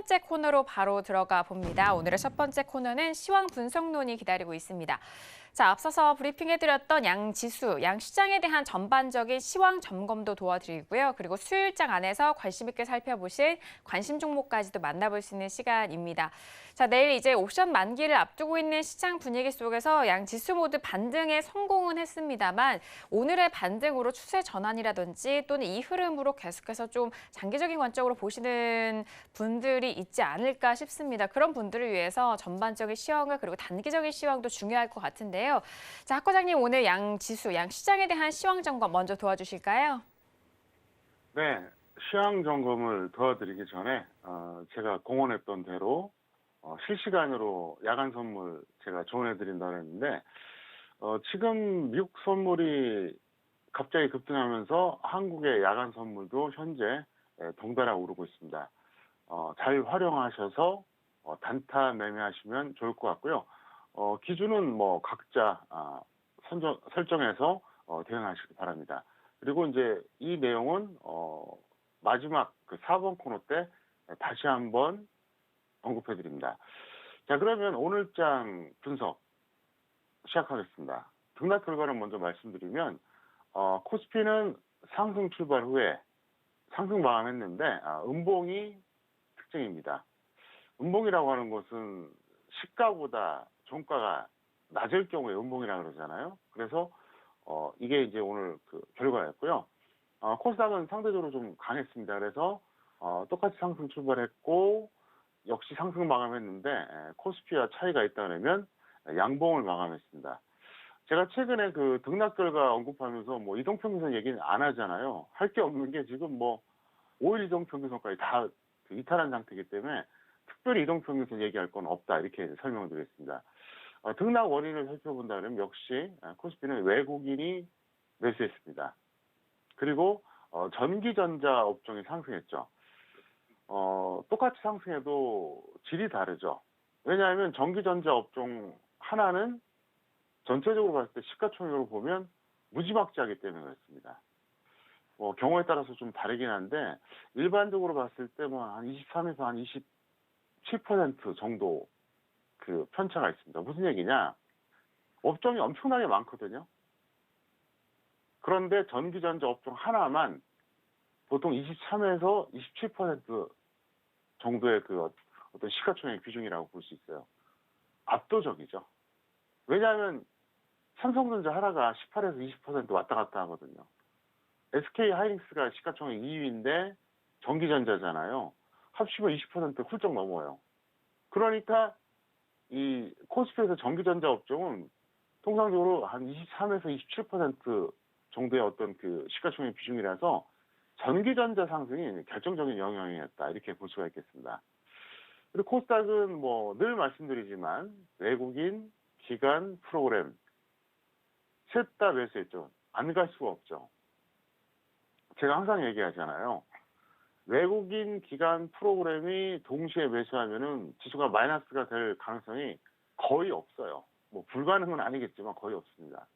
번째 코너로 바로 들어가 봅니다. 오늘의 첫 번째 코너는 시황 분석론이 기다리고 있습니다. 자, 앞서서 브리핑해드렸던 양 지수, 양 시장에 대한 전반적인 시황 점검도 도와드리고요. 그리고 수요일장 안에서 관심 있게 살펴보실 관심 종목까지도 만나볼 수 있는 시간입니다. 자, 내일 이제 옵션 만기를 앞두고 있는 시장 분위기 속에서 양 지수 모두 반등에 성공은 했습니다만 오늘의 반등으로 추세 전환이라든지 또는 이 흐름으로 계속해서 좀 장기적인 관점으로 보시는 분들이 있지 않을까 싶습니다. 그런 분들을 위해서 전반적인 시황과 그리고 단기적인 시황도 중요할 것 같은데요. 자, 학 과장님 오늘 양 지수, 양 시장에 대한 시황 점검 먼저 도와주실까요? 네, 시황 점검을 도와드리기 전에 제가 공언했던 대로 실시간으로 야간 선물 제가 조언해드린다고 했는데 지금 미국 선물이 갑자기 급등하면서 한국의 야간 선물도 현재 덩달아 오르고 있습니다. 잘 활용하셔서 단타 매매하시면 좋을 것 같고요. 기준은 뭐 각자 설정해서 대응하시기 바랍니다. 그리고 이제 이 내용은 마지막 그 4번 코너 때 다시 한번 언급해 드립니다. 자, 그러면 오늘장 분석 시작하겠습니다. 등락 결과를 먼저 말씀드리면 코스피는 상승 출발 후에 상승 마감했는데 음봉이 특징입니다. 음봉이라고 하는 것은 시가보다 종가가 낮을 경우에 음봉이라고 그러잖아요. 그래서 이게 이제 오늘 그 결과였고요. 코스닥은 상대적으로 좀 강했습니다. 그래서 똑같이 상승 출발했고 역시 상승 마감했는데 코스피와 차이가 있다 그러면 양봉을 마감했습니다. 제가 최근에 그 등락 결과 언급하면서 뭐 이동평균선 얘기는 안 하잖아요. 할 게 없는 게 지금 뭐 5일 이동평균선까지 다 이탈한 상태이기 때문에 특별히 이동평균선 얘기할 건 없다 이렇게 설명을 드리겠습니다. 등락 원인을 살펴본다면 역시 코스피는 외국인이 매수했습니다. 그리고 전기전자 업종이 상승했죠. 똑같이 상승해도 질이 다르죠. 왜냐하면 전기전자 업종 하나는 전체적으로 봤을 때 시가총액으로 보면 무지막지하기 때문에 그렇습니다. 경우에 따라서 좀 다르긴 한데 일반적으로 봤을 때 뭐 한 23에서 한 27% 정도 그 편차가 있습니다. 무슨 얘기냐? 업종이 엄청나게 많거든요. 그런데 전기전자 업종 하나만 보통 23에서 27% 정도의 그 어떤 시가총액 비중이라고 볼 수 있어요. 압도적이죠. 왜냐하면 삼성전자 하나가 18에서 20% 왔다 갔다 하거든요. SK 하이닉스가 시가총액 2위인데 전기전자잖아요. 합치면 20% 훌쩍 넘어요. 그러니까 이 코스피에서 전기전자 업종은 통상적으로 한 23에서 27% 정도의 어떤 그 시가총액 비중이라서 전기전자 상승이 결정적인 영향이었다 이렇게 볼 수가 있겠습니다. 그리고 코스닥은 뭐 늘 말씀드리지만 외국인, 기관, 프로그램 셋 다 매수했죠. 안 갈 수가 없죠. 제가 항상 얘기하잖아요. 외국인, 기관, 프로그램이 동시에 매수하면은 지수가 마이너스가 될 가능성이 거의 없어요. 뭐 불가능은 아니겠지만 거의 없습니다.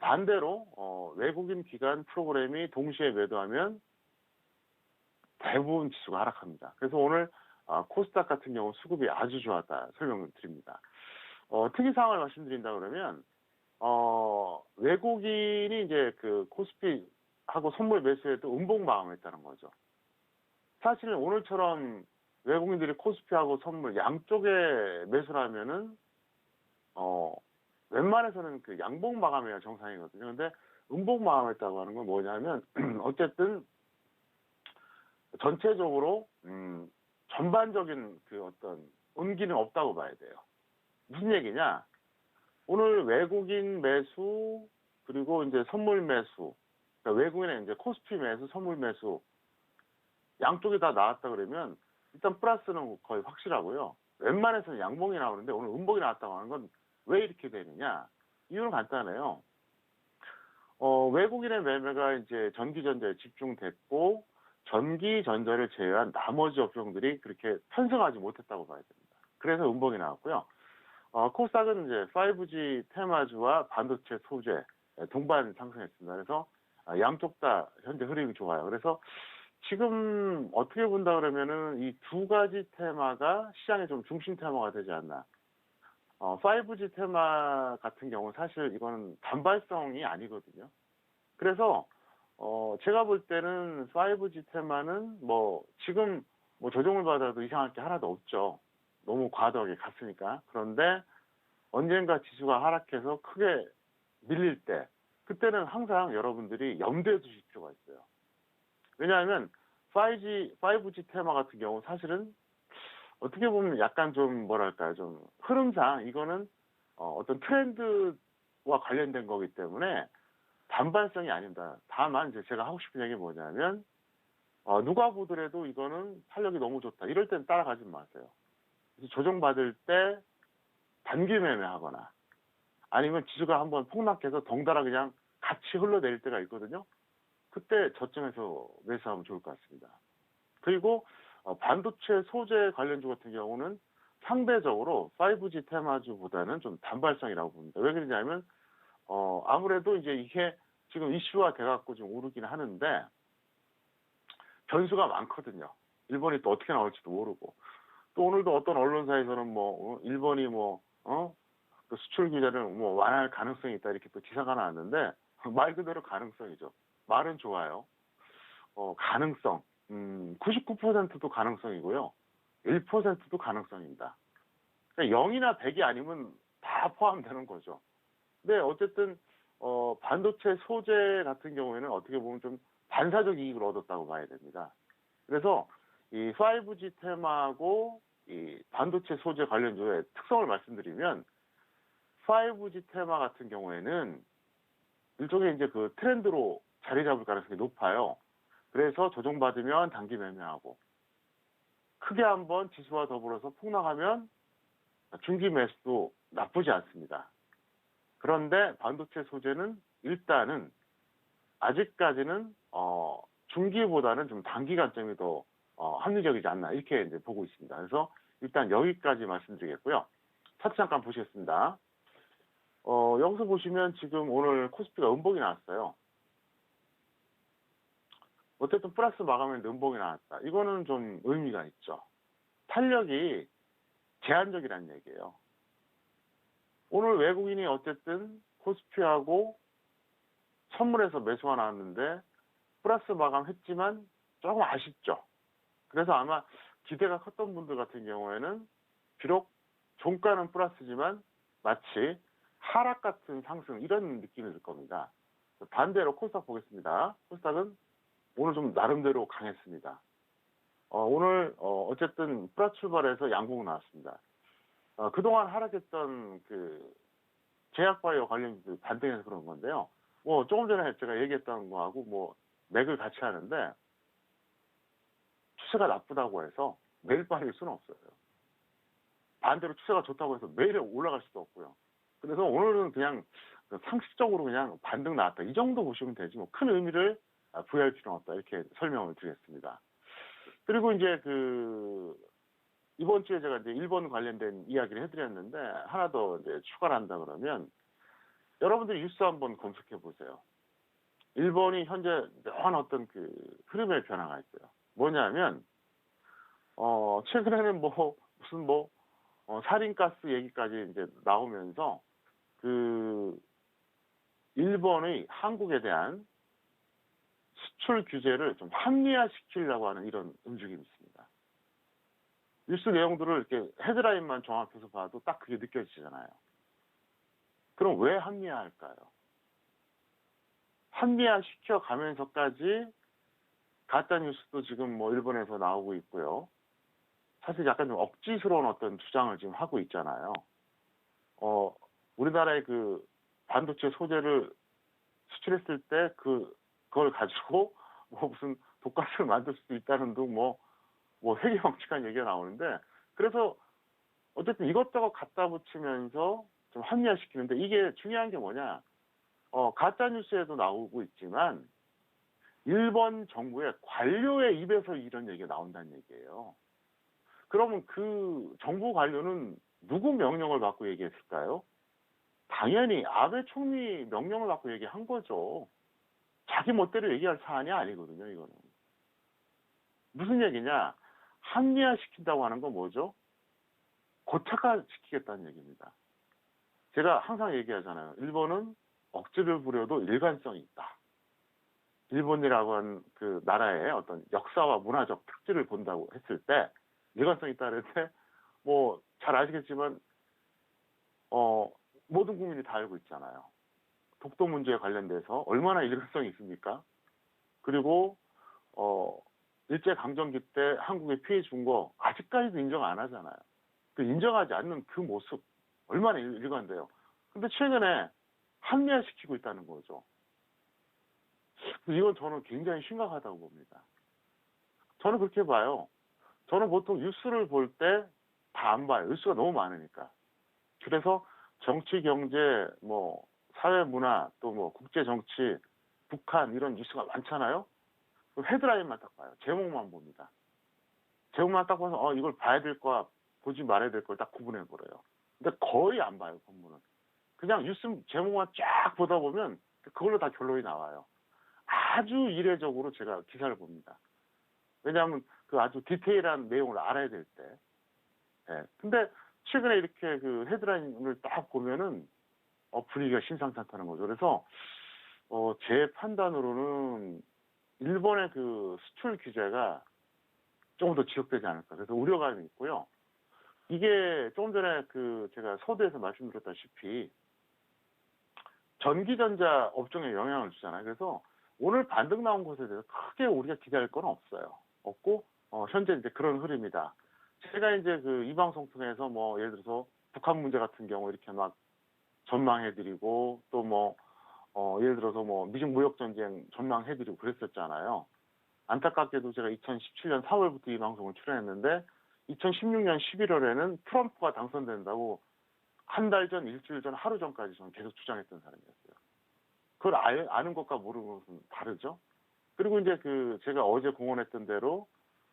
반대로 외국인, 기관, 프로그램이 동시에 매도하면 대부분 지수가 하락합니다. 그래서 오늘 코스닥 같은 경우 수급이 아주 좋았다 설명을 드립니다. 특이사항을 말씀드린다 그러면 외국인이 이제 그 코스피하고 선물 매수에도 음봉 마감했다는 거죠. 사실은 오늘처럼 외국인들이 코스피하고 선물 양쪽에 매수를 하면은 웬만해서는 그 양봉 마감해야 정상이거든요. 근데 음봉 마감했다고 하는 건 뭐냐면 어쨌든 전체적으로 전반적인 그 어떤 온기는 없다고 봐야 돼요. 무슨 얘기냐? 오늘 외국인 매수 그리고 이제 선물 매수, 그러니까 외국인의 이제 코스피 매수, 선물 매수 양쪽이 다 나왔다 그러면 일단 플러스는 거의 확실하고요. 웬만해서는 양봉이 나오는데 오늘 음봉이 나왔다고 하는 건 왜 이렇게 되느냐? 이유는 간단해요. 외국인의 매매가 이제 전기전자에 집중됐고 전기전자를 제외한 나머지 업종들이 그렇게 편성하지 못했다고 봐야 됩니다. 그래서 음봉이 나왔고요. 코스닥은 이제 5G 테마주와 반도체 소재 동반 상승했습니다. 그래서 양쪽 다 현재 흐름이 좋아요. 그래서 지금 어떻게 본다 그러면은 이 두 가지 테마가 시장의 좀 중심 테마가 되지 않나. 5G 테마 같은 경우는 사실 이거는 단발성이 아니거든요. 그래서 제가 볼 때는 5G 테마는 뭐 지금 뭐 조정을 받아도 이상할 게 하나도 없죠. 너무 과도하게 갔으니까. 그런데 언젠가 지수가 하락해서 크게 밀릴 때 그때는 항상 여러분들이 염두에 두실 필요가 있어요. 왜냐하면 5G 테마 같은 경우 사실은 어떻게 보면 약간 좀 뭐랄까요, 좀 흐름상 이거는 어떤 트렌드와 관련된 거기 때문에 단발성이 아닙니다. 다만 이제 제가 하고 싶은 얘기 뭐냐면 누가 보더라도 이거는 탄력이 너무 좋다. 이럴 땐 따라가지 마세요. 그래서 조정받을 때 단기 매매하거나 아니면 지수가 한번 폭락해서 덩달아 그냥 같이 흘러내릴 때가 있거든요. 그때 저점에서 매수하면 좋을 것 같습니다. 그리고 반도체 소재 관련주 같은 경우는 상대적으로 5G 테마주보다는 좀 단발성이라고 봅니다. 왜 그러냐면 아무래도 이제 이게 지금 이슈화 돼갖고 지금 오르긴 하는데 변수가 많거든요. 일본이 또 어떻게 나올지도 모르고 또 오늘도 어떤 언론사에서는 뭐 일본이 그 수출 규제를 뭐 완화할 가능성이 있다 이렇게 또 기사가 나왔는데 말 그대로 가능성이죠. 말은 좋아요. 가능성. 99%도 가능성이고요. 1%도 가능성입니다. 그러니까 0이나 100이 아니면 다 포함되는 거죠. 근데 어쨌든 반도체 소재 같은 경우에는 어떻게 보면 좀 반사적 이익을 얻었다고 봐야 됩니다. 그래서 이 5G 테마하고 이 반도체 소재 관련주의 특성을 말씀드리면 5G 테마 같은 경우에는 일종의 이제 그 트렌드로 자리 잡을 가능성이 높아요. 그래서 조정받으면 단기 매매하고 크게 한번 지수와 더불어서 폭락하면 중기 매수도 나쁘지 않습니다. 그런데 반도체 소재는 일단은 아직까지는 중기보다는 좀 단기 관점이 더 합리적이지 않나 이렇게 이제 보고 있습니다. 그래서 일단 여기까지 말씀드리겠고요. 차트 잠깐 보시겠습니다. 여기서 보시면 지금 오늘 코스피가 음봉이 나왔어요. 어쨌든 플러스 마감했는데 음봉이 나왔다. 이거는 좀 의미가 있죠. 탄력이 제한적이라는 얘기예요. 오늘 외국인이 어쨌든 코스피하고 선물해서 매수가 나왔는데 플러스 마감했지만 조금 아쉽죠. 그래서 아마 기대가 컸던 분들 같은 경우에는 비록 종가는 플러스지만 마치 하락 같은 상승 이런 느낌이 들 겁니다. 반대로 코스닥 보겠습니다. 코스닥은 오늘 좀 나름대로 강했습니다. 오늘 어쨌든 플러스 출발해서 양봉 나왔습니다. 그동안 하락했던 그 제약바이오 관련주들 반등해서 그런 건데요. 뭐 조금 전에 제가 얘기했던 거하고 뭐 맥을 같이 하는데 추세가 나쁘다고 해서 매일 빠질 수는 없어요. 반대로 추세가 좋다고 해서 매일 올라갈 수도 없고요. 그래서 오늘은 그냥 상식적으로 그냥 반등 나왔다. 이 정도 보시면 되지 뭐 큰 의미를 부여할 필요는 없다. 이렇게 설명을 드리겠습니다. 그리고 이제 이번 주에 제가 이제 일본 관련된 이야기를 해드렸는데 하나 더 이제 추가를 한다 그러면 여러분들이 뉴스 한번 검색해 보세요. 일본이 현재 묘한 어떤 그 흐름의 변화가 있어요. 뭐냐면 최근에는 무슨 살인가스 얘기까지 이제 나오면서 그 일본의 한국에 대한 수출 규제를 좀 합리화시키려고 하는 이런 움직임이 있습니다. 뉴스 내용들을 이렇게 헤드라인만 종합해서 봐도 딱 그게 느껴지잖아요. 그럼 왜 합리화할까요? 합리화시켜 가면서까지 가짜 뉴스도 지금 뭐 일본에서 나오고 있고요. 사실 약간 좀 억지스러운 어떤 주장을 지금 하고 있잖아요. 우리나라의 그 반도체 소재를 수출했을 때 그걸 가지고 뭐 무슨 독가스를 만들 수도 있다는 등 뭐 회계망측한 얘기가 나오는데 그래서 어쨌든 이것저것 갖다 붙이면서 좀 합리화시키는데 이게 중요한 게 뭐냐? 가짜 뉴스에도 나오고 있지만 일본 정부의 관료의 입에서 이런 얘기가 나온다는 얘기예요. 그러면 그 정부 관료는 누구 명령을 받고 얘기했을까요? 당연히 아베 총리 명령을 받고 얘기한 거죠. 자기 멋대로 얘기할 사안이 아니거든요, 이거는. 무슨 얘기냐? 합리화시킨다고 하는 건 뭐죠? 고착화시키겠다는 얘기입니다. 제가 항상 얘기하잖아요. 일본은 억지를 부려도 일관성이 있다. 일본이라고 하는 그 나라의 어떤 역사와 문화적 특질을 본다고 했을 때 일관성이 있다 그럴 때 뭐 잘 아시겠지만 모든 국민이 다 알고 있잖아요. 독도 문제에 관련돼서 얼마나 일관성이 있습니까? 그리고 일제 강점기 때 한국에 피해 준 거 아직까지도 인정 안 하잖아요. 그 인정하지 않는 그 모습 얼마나 일관돼요. 근데 최근에 합리화시키고 있다는 거죠. 이건 저는 굉장히 심각하다고 봅니다. 저는 그렇게 봐요. 저는 보통 뉴스를 볼 때 다 안 봐요. 뉴스가 너무 많으니까. 그래서 정치, 경제, 뭐 사회, 문화, 또 뭐 국제 정치, 북한 이런 뉴스가 많잖아요. 헤드라인만 딱 봐요. 제목만 봅니다. 제목만 딱 봐서 이걸 봐야 될 거야, 보지 말아야 될 걸 딱 구분해 버려요. 근데 거의 안 봐요, 본문은. 그냥 뉴스 제목만 쫙 보다 보면 그걸로 다 결론이 나와요. 아주 이례적으로 제가 기사를 봅니다. 왜냐하면 그 아주 디테일한 내용을 알아야 될 때. 예. 근데 최근에 이렇게 그 헤드라인을 딱 보면은 분위기가 심상찮다는 거죠. 그래서 제 판단으로는 일본의 그 수출 규제가 조금 더 지속되지 않을까. 그래서 우려감이 있고요. 이게 조금 전에 그 제가 서두에서 말씀드렸다시피 전기전자 업종에 영향을 주잖아요. 그래서 오늘 반등 나온 것에 대해서 크게 우리가 기대할 건 없어요. 없고 현재 이제 그런 흐름이다. 제가 이제 그 이 방송 통해서 뭐 예를 들어서 북한 문제 같은 경우 이렇게 막 전망해드리고 또 뭐 예를 들어서 뭐 미중 무역 전쟁 전망해드리고 그랬었잖아요. 안타깝게도 제가 2017년 4월부터 이 방송을 출연했는데 2016년 11월에는 트럼프가 당선된다고 한 달 전, 일주일 전, 하루 전까지 저는 계속 주장했던 사람이었어요. 그걸 아는 것과 모르는 것은 다르죠. 그리고 이제 그 제가 어제 공언했던 대로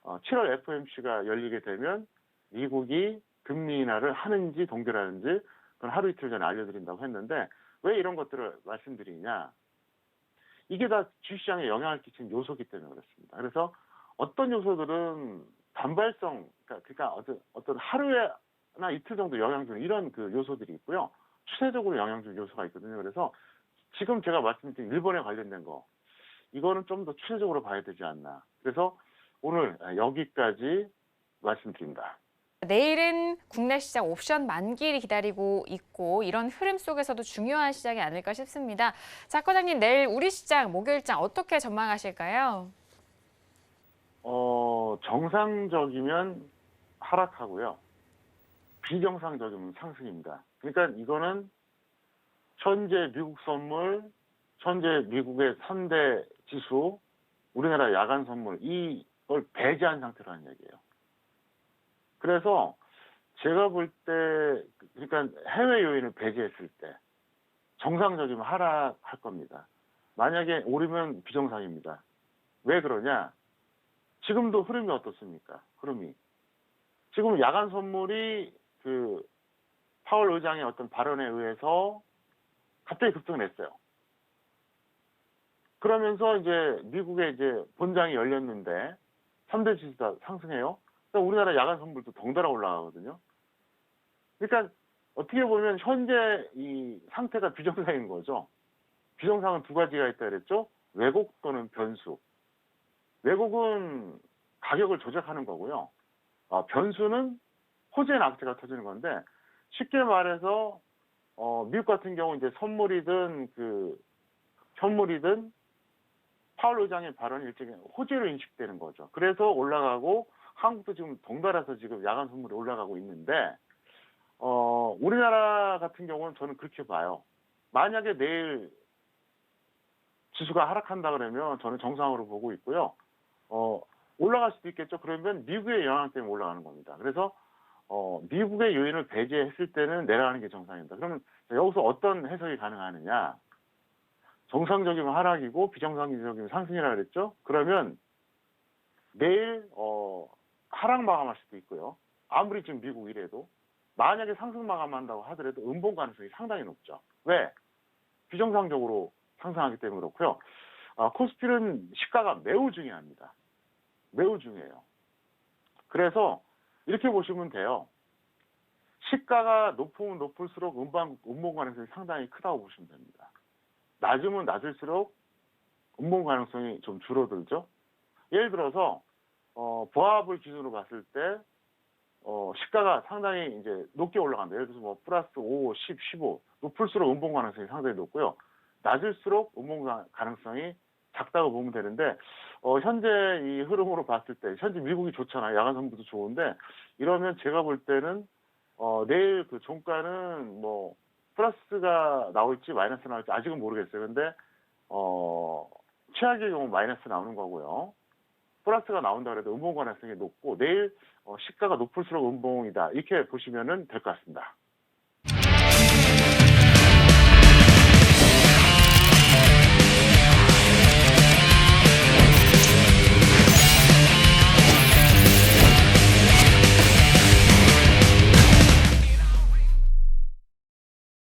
7월 FOMC가 열리게 되면 미국이 금리 인하를 하는지 동결하는지 그건 하루 이틀 전에 알려드린다고 했는데 왜 이런 것들을 말씀드리냐. 이게 다 주식시장에 영향을 끼치는 요소이기 때문에 그렇습니다. 그래서 어떤 요소들은 단발성, 그러니까 어떤 하루나 이틀 정도 영향 주는 이런 그 요소들이 있고요. 추세적으로 영향 주는 요소가 있거든요. 그래서 지금 제가 말씀드린 일본에 관련된 거, 이거는 좀 더 추세적으로 봐야 되지 않나. 그래서 오늘 여기까지 말씀드립니다. 내일은 국내 시장 옵션 만기일이 기다리고 있고 이런 흐름 속에서도 중요한 시장이 아닐까 싶습니다. 자, 과장님 내일 우리 시장 목요일장 어떻게 전망하실까요? 정상적이면 하락하고요. 비정상적이면 상승입니다. 그러니까 이거는 현재 미국 선물, 현재 미국의 3대 지수, 우리나라 야간 선물 이걸 배제한 상태라는 얘기예요. 그래서 제가 볼 때 그러니까 해외 요인을 배제했을 때 정상적이면 하락할 겁니다. 만약에 오르면 비정상입니다. 왜 그러냐? 지금도 흐름이 어떻습니까? 흐름이. 지금 야간 선물이 그 파월 의장의 어떤 발언에 의해서 갑자기 급등을 했어요. 그러면서 이제 미국의 이제 본장이 열렸는데 3대 지수가 상승해요. 그러니까 우리나라 야간 선물도 덩달아 올라가거든요. 그러니까 어떻게 보면 현재 이 상태가 비정상인 거죠. 비정상은 두 가지가 있다 그랬죠. 왜곡 또는 변수. 왜곡은 가격을 조작하는 거고요. 변수는 호재나 악재가 터지는 건데 쉽게 말해서 미국 같은 경우 이제 선물이든 그 현물이든 파월 의장의 발언이 일종의 호재로 인식되는 거죠. 그래서 올라가고 한국도 지금 덩달아서 지금 야간 선물이 올라가고 있는데 우리나라 같은 경우는 저는 그렇게 봐요. 만약에 내일 지수가 하락한다 그러면 저는 정상으로 보고 있고요. 올라갈 수도 있겠죠. 그러면 미국의 영향 때문에 올라가는 겁니다. 그래서 미국의 요인을 배제했을 때는 내려가는 게 정상입니다. 그러면 여기서 어떤 해석이 가능하느냐? 정상적이면 하락이고 비정상적이면 상승이라 그랬죠. 그러면 내일 하락 마감할 수도 있고요. 아무리 지금 미국 이래도 만약에 상승 마감한다고 하더라도 음봉 가능성이 상당히 높죠. 왜? 비정상적으로 상승하기 때문에 그렇고요. 코스피는 시가가 매우 중요합니다. 매우 중요해요. 그래서 이렇게 보시면 돼요. 시가가 높으면 높을수록 음봉 가능성이 상당히 크다고 보시면 됩니다. 낮으면 낮을수록 음봉 가능성이 좀 줄어들죠. 예를 들어서 보합을 기준으로 봤을 때 시가가 상당히 이제 높게 올라간다. 예를 들어서 뭐 플러스 5, 10, 15 높을수록 음봉 가능성이 상당히 높고요. 낮을수록 음봉 가능성이 작다고 보면 되는데 현재 이 흐름으로 봤을 때 현재 미국이 좋잖아요. 야간 선물도 좋은데 이러면 제가 볼 때는 내일 그 종가는 뭐 플러스가 나올지 마이너스 나올지 아직은 모르겠어요. 근데 최악의 경우 마이너스 나오는 거고요. 플러스가 나온다 그래도 음봉 가능성이 높고 내일 시가가 높을수록 음봉이다. 이렇게 보시면은 될 것 같습니다.